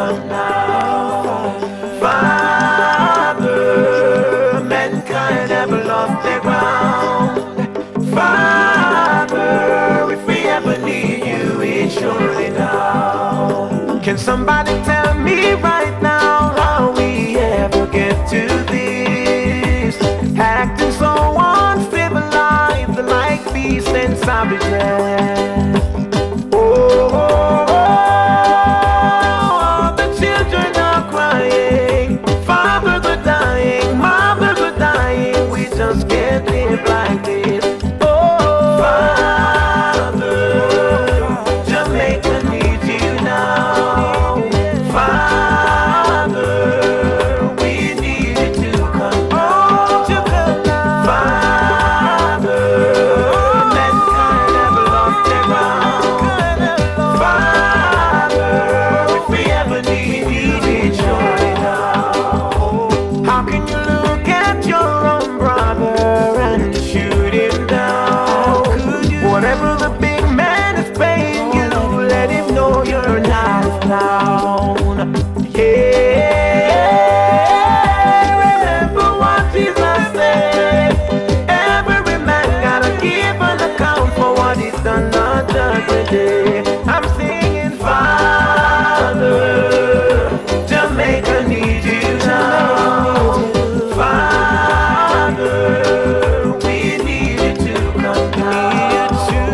come now. Father, mankind have lost their ground. Father, if we ever need you, it's surely now. Can somebody tell me right now how we ever get to this? Acting so uncivilized like beasts and savages. Oh, the children are crying, fathers are dying, mothers are dying. We just can't live like this. Oh, Father, Jamaica needs you now. Father, we need you to come. Oh, to come now. Father, mankind have lost their ground. Father, if we ever need you, it's surely now. How can you look at your own brother and shoot him down? Whatever the big man is paying you, let him know you're not down. Yeah, remember what Jesus said. Every man gotta give an account for what he's done on Judgment Day. I'm singing, Father, Jamaica needs you now. Father, we need you to come now.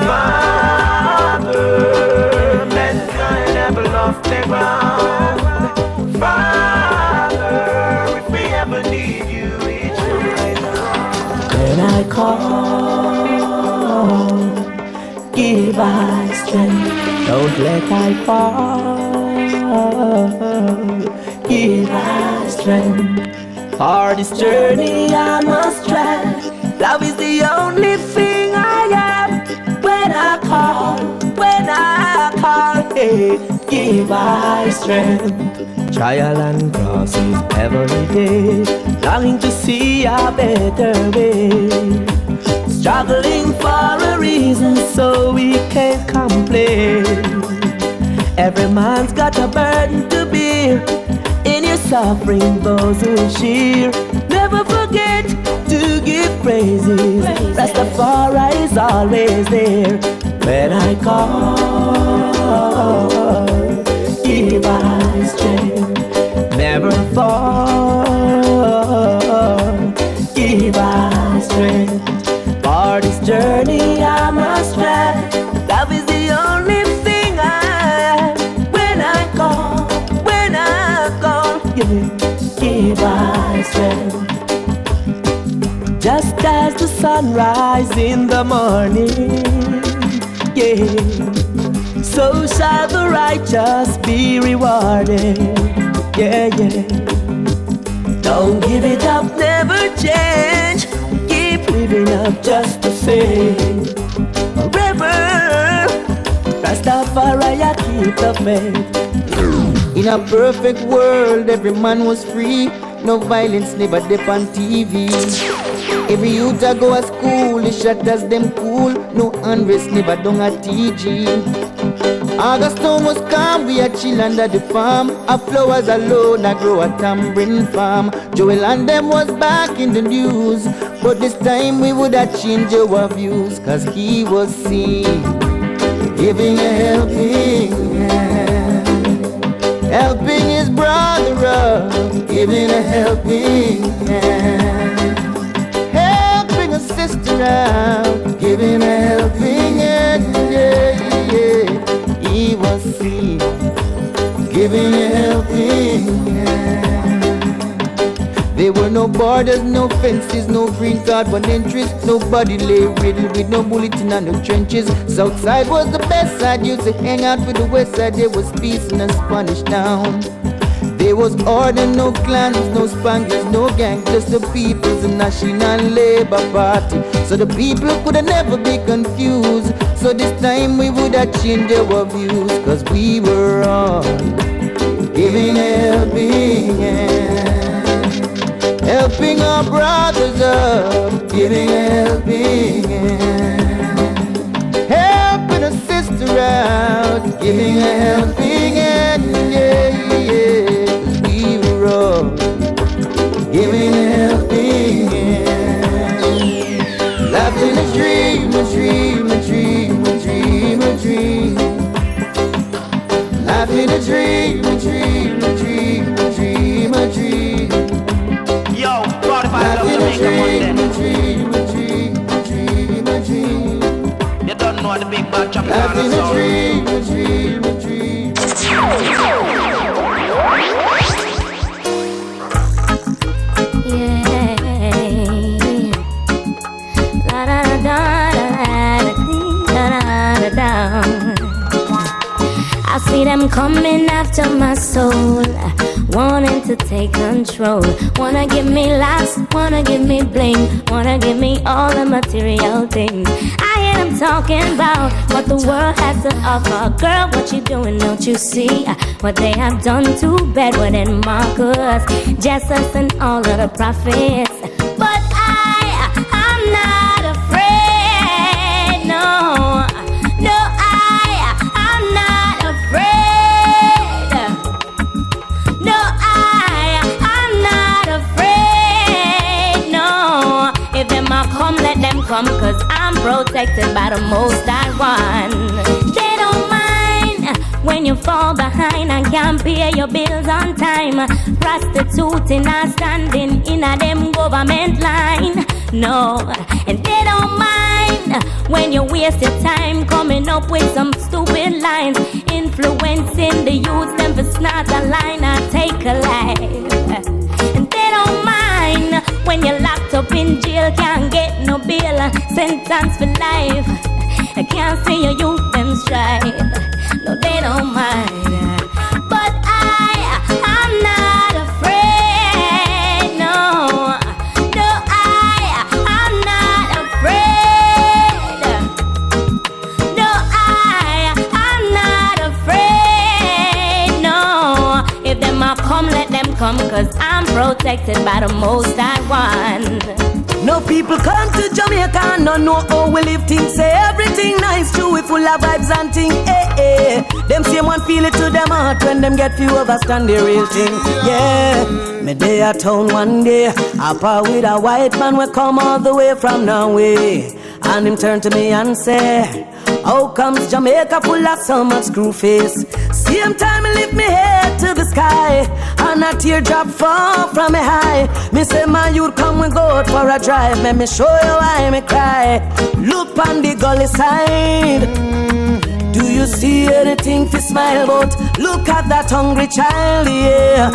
Father, mankind have lost their ground. Father, if we ever need you, it's right now. When I call, give I strength, don't let I fall. Give I strength, for this journey I must try. Love is the only thing I have. When I call, hey, give I strength. Trial and crosses every day, longing to see a better way. Struggling for a reason so we can't complain. Every man's got a burden to bear. In your suffering, those who share. Never forget to give praises. Rastafari is always there. When I call, give I strength. Never fall, give I strength. For this journey I must try. Love is the only thing I have. When I call, yeah, give I strength. Just as the sunrise in the morning, yeah, so shall the righteous be rewarded. Yeah, yeah. Don't give it up, never change. Keep living up just the same. Forever, Rastafari, keep the faith. In a perfect world, every man was free. No violence, never dip on TV. Every youth a go to school, the shatters them cool. No unrest, never done a TG. August almost come, we a chill under the farm. Our flowers alone, I grow a tambourine farm. Joel and them was back in the news, but this time we would have changed our views. Cause he was seen giving a helping hand, helping his brother up, giving a helping hand, helping a sister out, giving a helping hand, yeah, yeah. He was seen giving a helping hand. There were no borders, no fences, no green card, one entries. Nobody lay riddled with no bulletin and no trenches. Southside was the best side, used to hang out with the west side. There was peace in a Spanish town. There was order, no clans, no spanglers, no gang, just the people's National Labour Party. So the people could never be confused. So this time we would have changed our views. Cause we were all giving a helping hand, helping our brothers up, giving a helping hand, helping a sister out, giving a helping hand, yeah. dream, a dream, a dream, a dream, a dream. Yo, 45 love Jamaica Monday. A dream, a dream, a dream, a dream. You don't know the big bad Tropicana Having a sound. dream, a dream, a dream, a dream. I see them coming after my soul, wanting to take control. Wanna give me lust, wanna give me bling, wanna give me all the material things. I hear them talking about what the world has to offer. Girl, what you doing, don't you see what they have done to Bedouin and Marcus, Jesus and all of the prophets? But I'm not afraid, no, no, I'm not afraid. No, I'm not afraid, no. If them a come, let them come, cause I'm protected by the Most High One. They don't mind when you fall behind and can't pay your bills on time. Prostituting and standing in a them government line. No, and they don't mind when you waste your time coming up with some stupid lines, influencing the youth them for snort a line and take a life. And they don't mind when you're locked up in jail, can't get no bail, sentence for life. I can't see your youth them strive. No, they don't mind. But I'm not afraid, no. No, I'm not afraid. No, I'm not afraid, no. If them a come, let them come, cause I'm protected by the Most High One. No people come to Jamaica and don't know how we live things. Say everything nice, true, we full of vibes and thing. Them same one feel it to them heart when them get few understand the real thing. Yeah, me day at town one day, I par with a white man we come all the way from Norway. And him turn to me and say, how comes Jamaica full of so much screw face? Same time I lift me head to the sky, and a teardrop fall from me high. Me say my youth come we go out for a drive. Let me show you why me cry. Look on the gully side. Do you see anything to smile about? Look at that hungry child, yeah.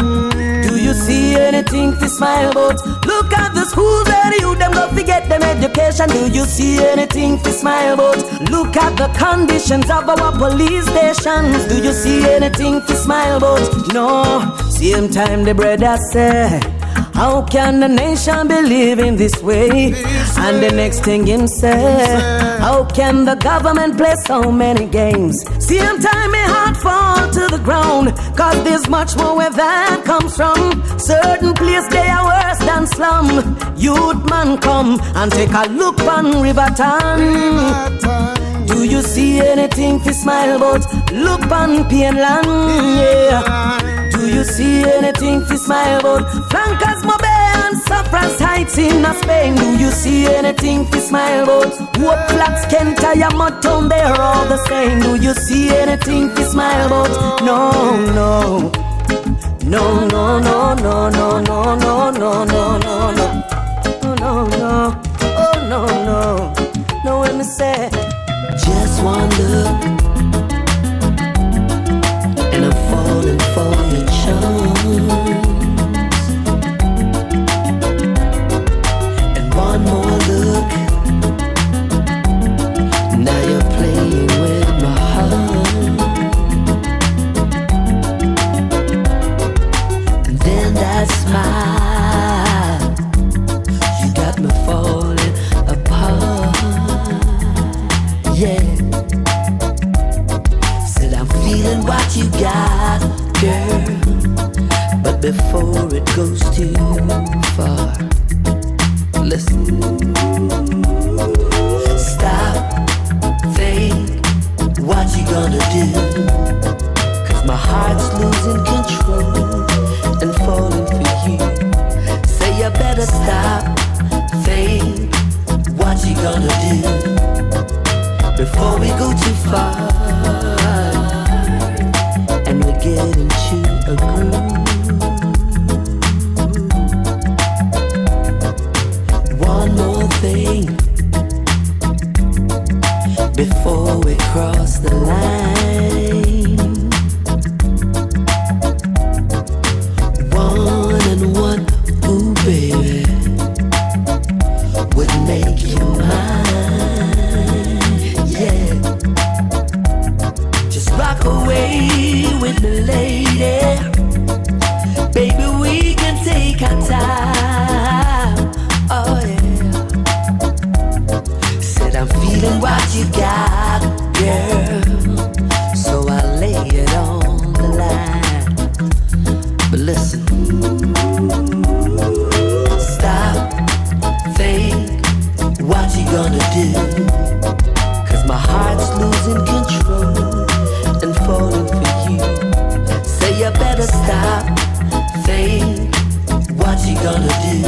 Do you see anything to smile about? Look at the schools where you them go to get them education. Do you see anything to smile about? Look at the conditions of our police stations. Do you see anything to smile about? No. Same time the brother say, how can the nation be living this way? And the next thing him say, how can the government play so many games? Same time my heart fall to the ground, cause there's much more where that comes from. Certain place they are worse than slum. Youth man come and take a look on Riverton. Do you see anything to smile about? Look on Pienland, yeah. Do you see anything to smile about? Flankers Mobe and Saffron's Heights in Spain. Do you see anything to smile about? What flats can tire Motown, they're all the same. Do you see anything to smile about? No, no. No, no, no, no, no, no, no, no, no, no, no. Oh, no, no. Oh, no, no. No, let me say, just one look, and I'm falling for your charms. And one more look, now you're playing with my heart. And then that smile, you got me falling apart. Yeah, said I'm feeling what you got, girl, but before it goes too far, listen. Stop, think, what you gonna do? Cause my heart's losing control and falling for you. Say you better stop, think, what you gonna do? Before we go too far and we get into a groove. One more thing before we cross the line. One and one, ooh baby, would make you mine, yeah. Just rock away with me, lady. Baby, we can take our time, oh yeah. Said I'm feeling what you got, girl, so I lay it on the line. But listen, stop, think, what you gonna do? 'Cause my heart's losing control and falling for you. Say you better stop, think, what you gonna do?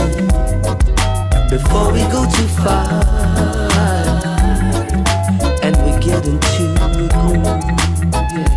Before we go too far and we get into a groove, yeah.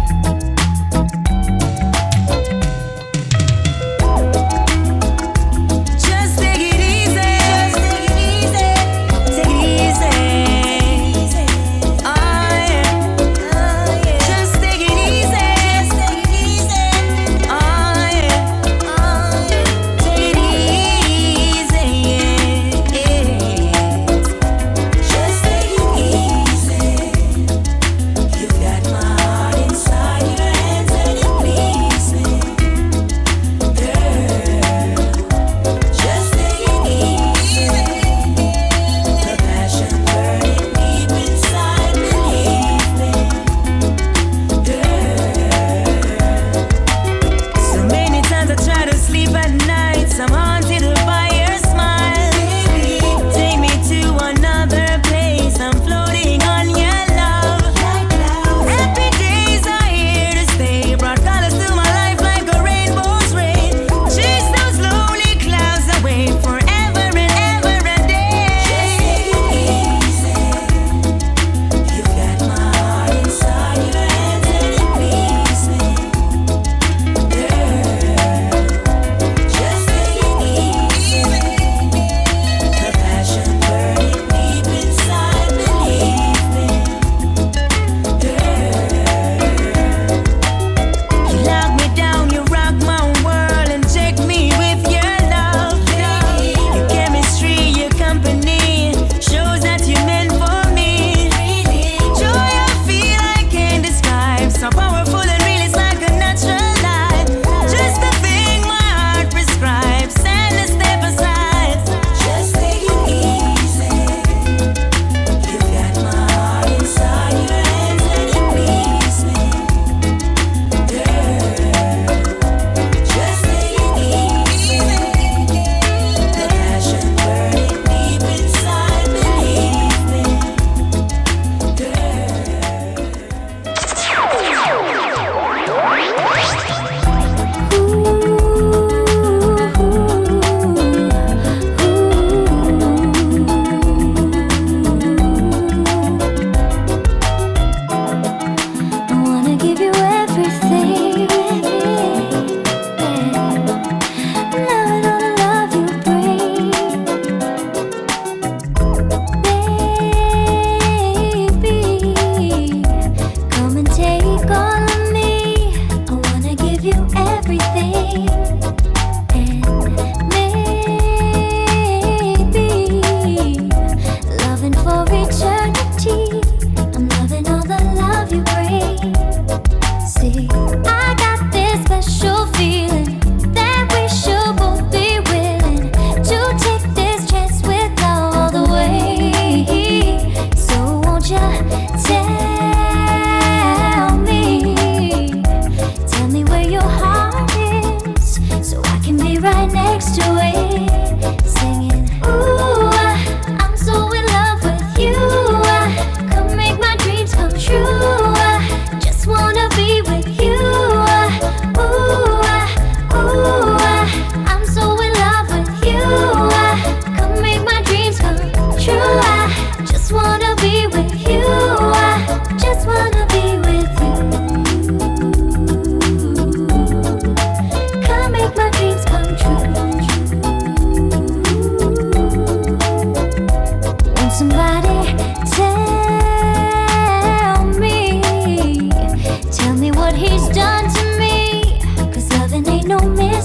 Tell me where your heart is.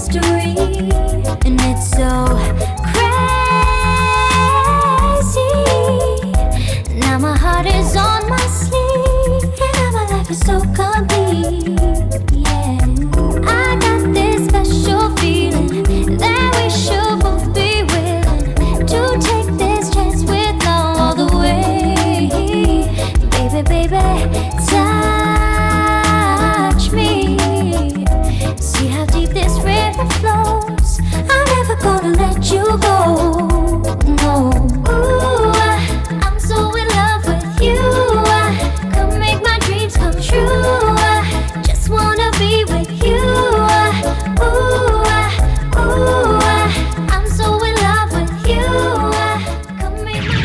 history, and it's so crazy. Now my heart is on my sleeve, and now my life is so complete. Yeah, I got this special feeling that we should both be willing to take this chance with love all the way. Baby, baby, touch me. See how deep this river flows. I'm never gonna let you go. No. Ooh, I'm so in love with you. Come make my dreams come true. Just wanna be with you. Ooh, I'm so in love with you. Come make my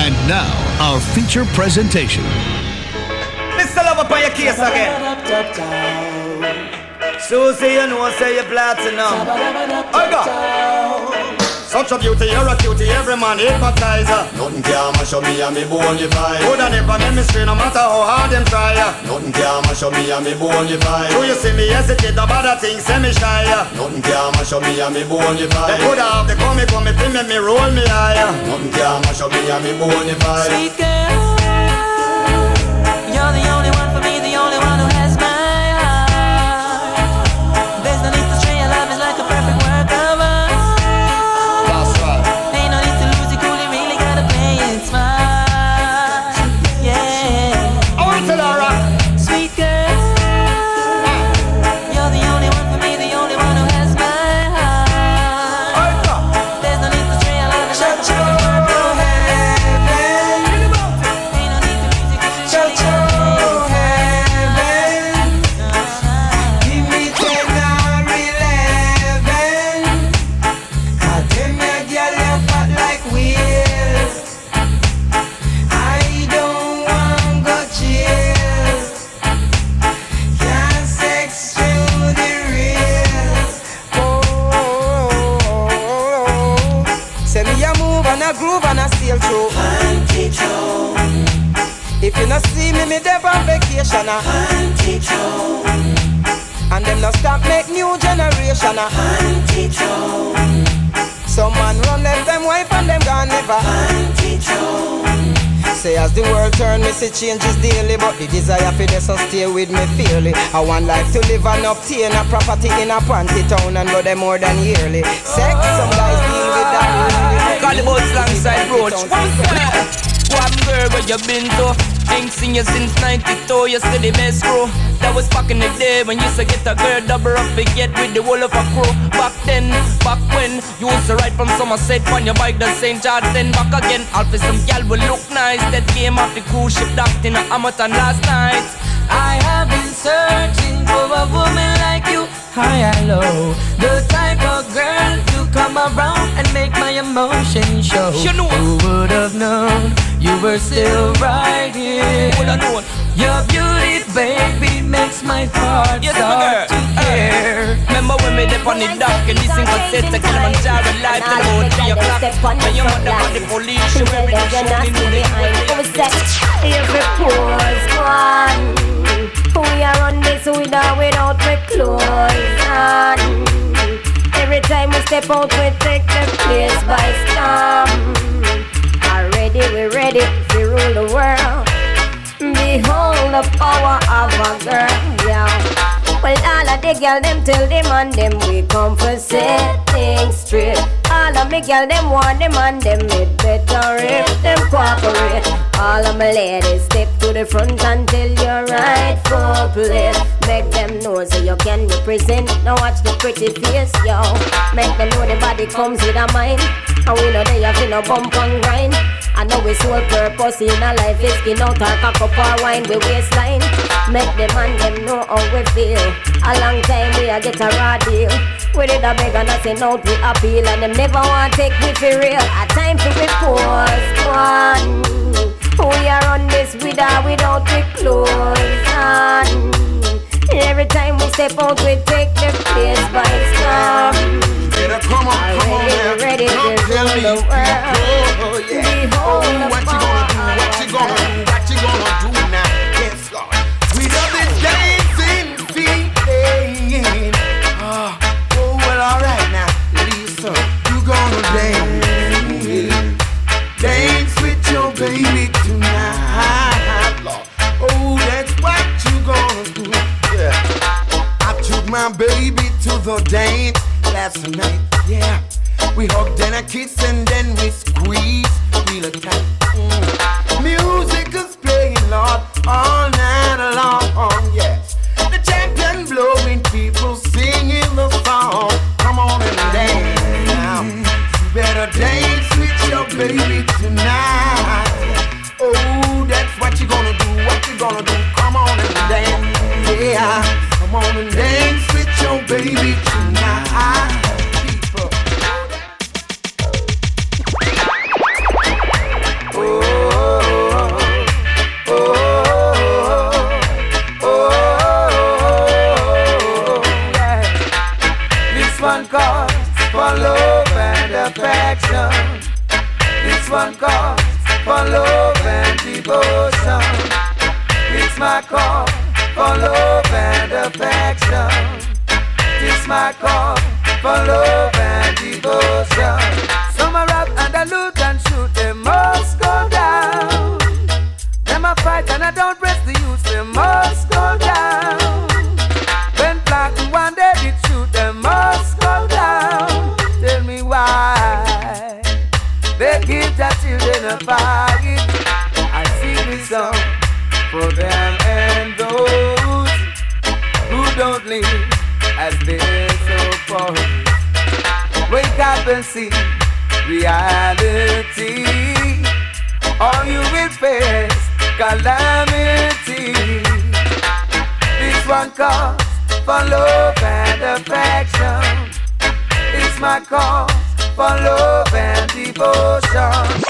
And now, our feature presentation. Mr. Love up on your case again. Susie, you know, say you're platinum. I got such a beauty, you're a cutie, every man hypnotizer. Nothing can mash up me and me boney fire. Good and never make me scream, no matter how hard them try. Nothing can mash up me and me boney fire. Do you see me hesitate about the things, say me shy. Nothing can mash up me and me boney They fire. could have, they come, feel me roll me higher. Nothing can mash up me and me boney fire. Sweet girl, you're the only one for me, the only one who has my heart. There's no need to stray, your love is like a perfect work of art. That's right. Ain't no need to lose it cool, you really gotta play it smart. Yeah. I want to Laura. Sweet girl, you're the only one for me, the only one who has my heart. There's no need to stray, your love is like a perfect work of art. Ain't no need to lose it cool, you really gotta Give me 10 or 11. God damn your girl, you fat like wheels. I don't want go chill. Can't sex through the reels. Oh, say me a move and a groove and a sail through. If you not see me there on vacation. And them not stop make new generation. Some man run left them wife and them gone never. Say as the world turn, me see changes daily, but the desire for this will stay with me fairly. I want life to live and obtain a property in a panty town and go there more than yearly. Sex, some guys deal with that. Call the boats alongside roach. One girl where you been to? Ain't seen you since 92, you still the best crew. That was back in the day when you used to get a girl double up and get with the whole of a crew. Back then, back when you used to ride from Somerset on your bike to St. George, then back again. Alpha some gal will look nice. That came off the cruise ship docked in a Hamilton last night. I have been searching for a woman like you, high and low. The type of girl to come around and make my emotions show. You know. Who would have known you were still right here? Who would have known? Your beauty, baby, makes my heart start to care. Remember when we dip on the dock and this thing was set to Kilimanjaro live till about 3 o'clock. When you mother on the police, you wearing the show in the every pose one. We are on this with or without my clothes on. Every time we step out, we take the place by storm. Already, we're ready to rule the world. Behold the power of a girl, yeah. Well, all of the girl, them tell them and them we come for set things straight. All of me girl, them want them and them it better if them cooperate. All of my ladies step to the front and tell your rightful place. Make them know so you can represent. Now watch the pretty face, yo. Make them know the body comes with a mind. And we know they have no bump and grind. I know his whole purpose in a life is skin out or cock up or wine with waistline. Make them and them know how we feel. A long time we a get a raw deal. We did a beg and I say no to appeal. And them never want to take me for real. A time to repose one. We are on this with or without the clothes on. Every time we step out we take the place by storm. Come on, man. Ready to rule the world. Behold What you gonna do? What you gonna do? What you gonna do now? Yes, God. We love this dancing feet. my baby to the dance last night, yeah. We hugged and I kissed and then we squeezed real tight. Music is playing, Lord, all night long, yes. The champion blowing, people singing the song. Come on and dance now. You better dance with your baby tonight. Oh, that's what you gonna do, what you gonna do. Come on and dance, yeah. Come on and dance with your baby tonight. People. This one calls for love and affection. This one calls for love and devotion. It's my call for love and affection. It's my call for love and devotion. Some a rap and a loot and shoot, they must go down. Them a fight and I don't press the youth, they must go down. When black and one day did shoot, they must go down. Tell me why they give their children a fight. I sing this song for them and those who don't live as they're supposed. Wake up and see reality, or you will face calamity. This one calls for love and affection. It's my call for love and devotion.